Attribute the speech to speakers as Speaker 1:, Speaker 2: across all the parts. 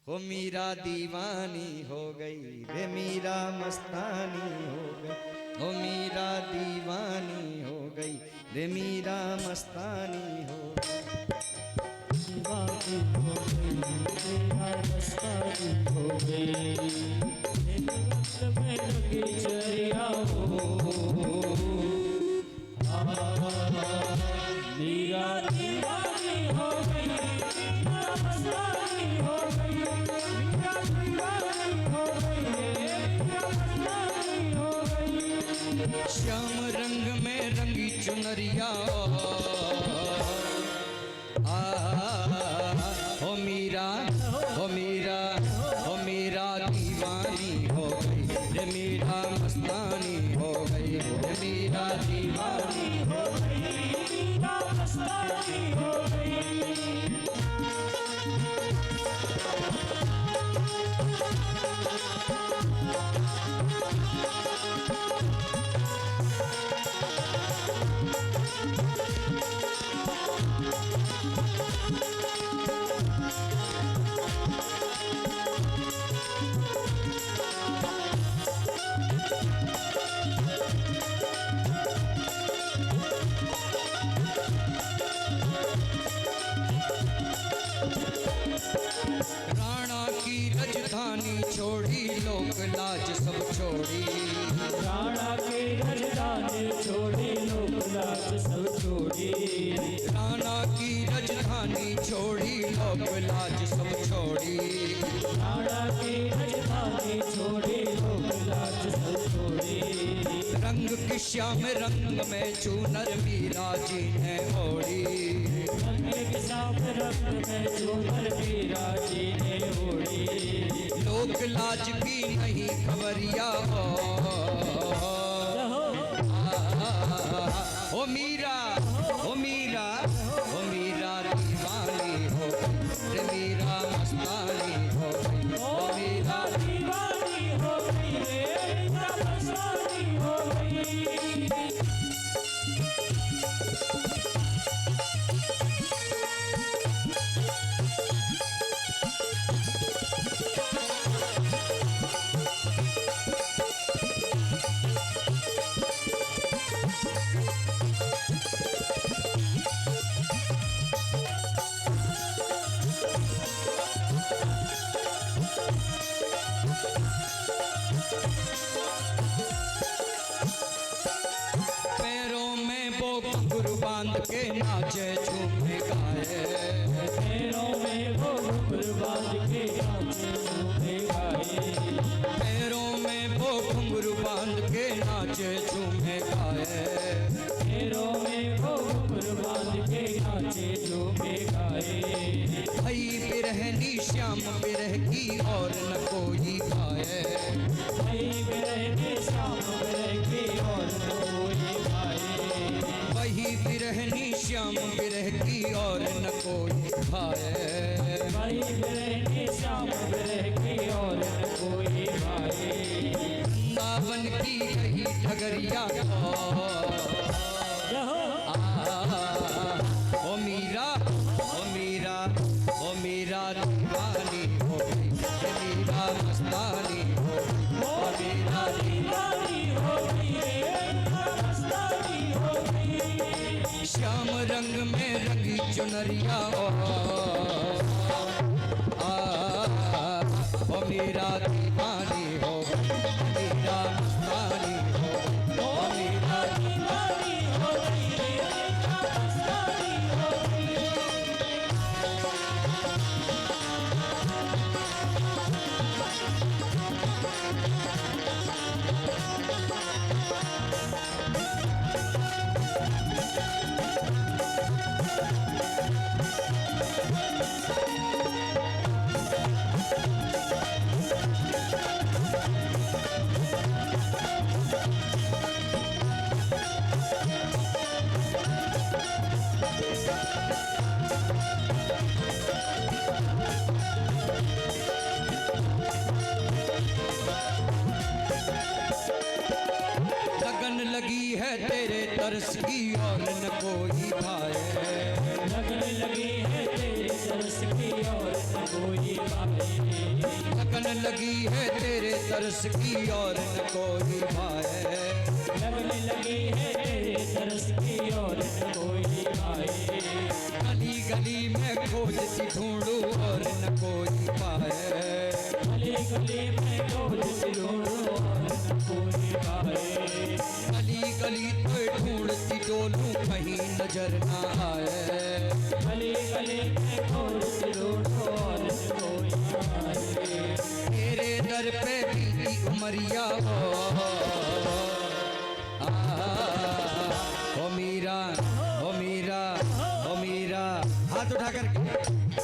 Speaker 1: हो मीरा दीवानी हो गई रे मीरा मस्तानी हो गई, हो मीरा दीवानी हो गई रे मीरा मस्तानी हो
Speaker 2: दीवानी हो गई मीरा मस्तानी हो गई, में लगी चरिया हो मीरा दीवानी हो गई मीरा मस्तानी हो गई, मीरा दीवानी हो गई मीरा मस्तानी हो गई।
Speaker 1: श्याम रंग में रंगी चुनरिया हो मीरा हो मीरा हो मीरा दीवानी हो गई रे मीरा मस्तानी हो गई रे मीरा दीवानी
Speaker 2: हो गई मीरा मस्तानी हो गई।
Speaker 1: राजधानी छोड़ी लोक लाज सब छोड़ी,
Speaker 2: राणा की राजधानी छोड़ी लोक लाज सब छोड़ी,
Speaker 1: राणा की राजधानी छोड़ी लोक लाज सब छोड़ी,
Speaker 2: राणा की राजधानी छोड़ी लोक लाज सब छोड़ी।
Speaker 1: रंग के श्याम रंग में चूनर मीरा जी ने ओढ़ी,
Speaker 2: रंग के श्याम रंग में चूनर मीरा जी ने ओढ़ी,
Speaker 1: लोक लाज की नहीं खबरिया हो मीरा हो मीरा हो मीरा दीवानी हो रे मीरा मस्तानी हो हो मीरा
Speaker 2: दीवानी हो गई रे मीरा मस्तानी हो गई।
Speaker 1: बांध के नाचे झूमे गाए,
Speaker 2: पैरों में वो घुंघरू बांध के नाचे झूमे गाए,
Speaker 1: पैरों में वो घुंघरू बांध के नाचे झूमे गाए,
Speaker 2: पैरों में वो घुंघरू बांध के नाचे झूमे गाए।
Speaker 1: भई बिरहनी श्याम बिरह की और न कोई भाए,
Speaker 2: भई बिरहनी श्याम बिरह की और न कोई भाए,
Speaker 1: वही बिरहनी श्याम बिरह की और न कोई भाए,
Speaker 2: वही बिरहनी श्याम बिरह की और न कोई भाए।
Speaker 1: सावन की कही ठगरिया ओ मीरा ओ मीरा ओ मीरा दीवानी हो गई मीरा मस्तानी हो गई, ओ मीरा
Speaker 2: दीवानी हो गई मस्तानी हो गई।
Speaker 1: श्याम रंग में रंगी चुनरिया ओ मीरा दीवानी हो गई मीरा मस्तानी हो गई, ओ मीरा
Speaker 2: दीवानी हो गई मस्तानी हो गई।
Speaker 1: तरस की और न कोई भाए,
Speaker 2: लगन लगी है तेरे तरस की और न कोई पाए।
Speaker 1: लगन लगी है तेरे तरस की और न कोई पाए।
Speaker 2: लगन लगी है तेरे तरस की और न कोई पाए।
Speaker 1: गली गली में खोजती ढूंढूं और न कोई पाए।
Speaker 2: गली गली में खोजती ढूंढूं और न कोई पाए।
Speaker 1: गली गली तो ढूंढती डोलूं कहीं नजर ना आए।
Speaker 2: गली गली में खोजती ढूंढूं और न कोई पाए।
Speaker 1: तेरे दर पे बीती उमरिया ओ मीरा, ओ मीरा, ओ मीरा, हाथ उठा करके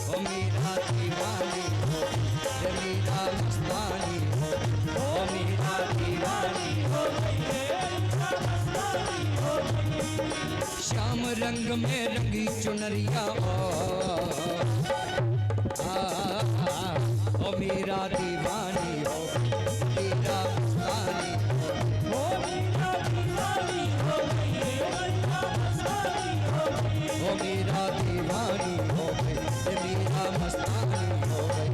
Speaker 1: ओ मीरा दीवानी हो, ये मीरा मस्तानी हो, ओ मीरा दीवानी हो। श्याम रंग में रंगी चुनरिया ओ मीरा दीवानी हो, मीरा मस्तानी हो। ओ मीरा दीवानी हो गई, ये मीरा मस्तानी हो गई।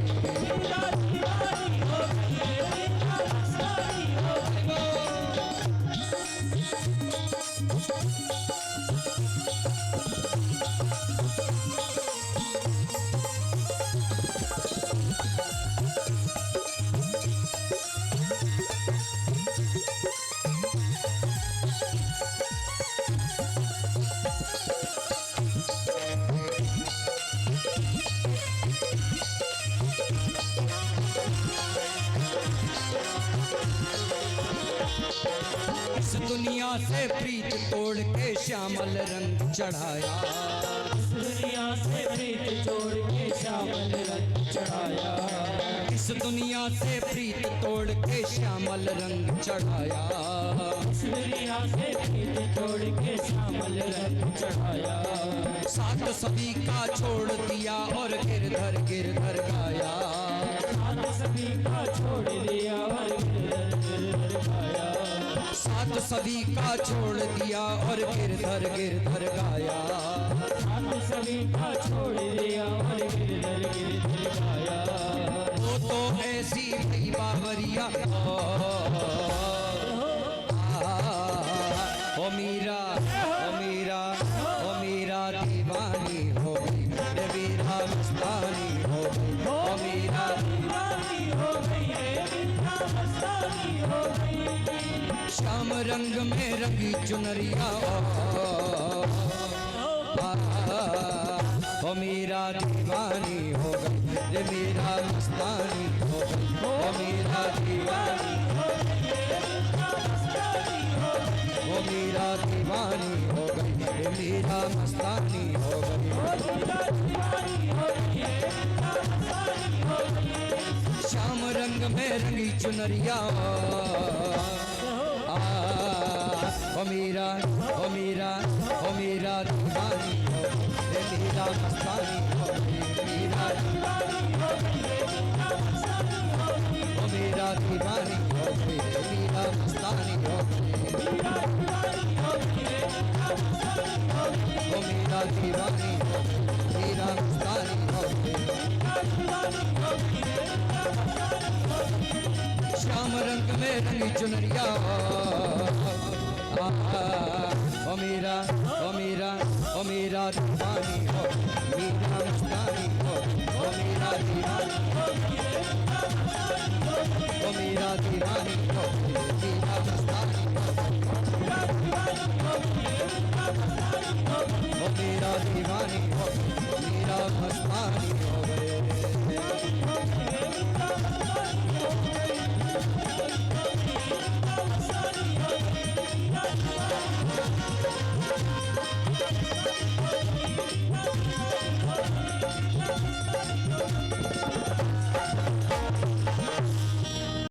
Speaker 1: इस दुनिया से प्रीत तोड़ के श्यामल रंग चढ़ाया।
Speaker 2: इस दुनिया से प्रीत जोड़ के श्यामल रंग चढ़ाया।
Speaker 1: इस दुनिया से प्रीत तोड़ के श्यामल रंग चढ़ाया।
Speaker 2: इस दुनिया से प्रीत जोड़ के श्यामल रंग चढ़ाया।
Speaker 1: सात सदी का छोड़ दिया और गिरधर गिरधर गाया।
Speaker 2: सात सभी का छोड़ दिया और गिरधर गिरधर गाया।
Speaker 1: सात सदी का छोड़ दिया और गिरधर गिरधर गाया।
Speaker 2: सात सभी का छोड़ दिया और गिरधर गिरधर गाया।
Speaker 1: वो तो ऐसी भई बावरिया ओ मीरा, ओ मीरा, ओ मीरा दीवानी हो गई, ये मीरा मस्तानी हो गई। ओ मीरा
Speaker 2: दीवानी हो गई है, मीरा मस्तानी हो गई।
Speaker 1: श्याम रंग में रंगी चुनरिया ओ मीरा दीवानी हो गई, ये मीरा मस्तानी हो गई। ओ मीरा दीवानी, ओ मीरा दीवानी हो गई, ये मीरा मस्तानी हो गई। श्याम रंग में रंगी चुनरिया ओ मीरा, ओ मीरा, ओ मीरा दीवानी हो गई, ये मीरा मस्तानी हो गई। मीरा ओ मीरा दीवानी हो गई, ये मीरा मस्तानी हो गई। ओ मीरा दीवानी हो गई, मीरा मस्तानी हो गई। श्याम रंग में रंगी चुनरिया ओ मीरा, ओ मीरा, ओ मीरा दीवानी हो, मीरा मस्तानी हो। ओ मीरा दीवानी हो, ओ मीरा दीवानी हो,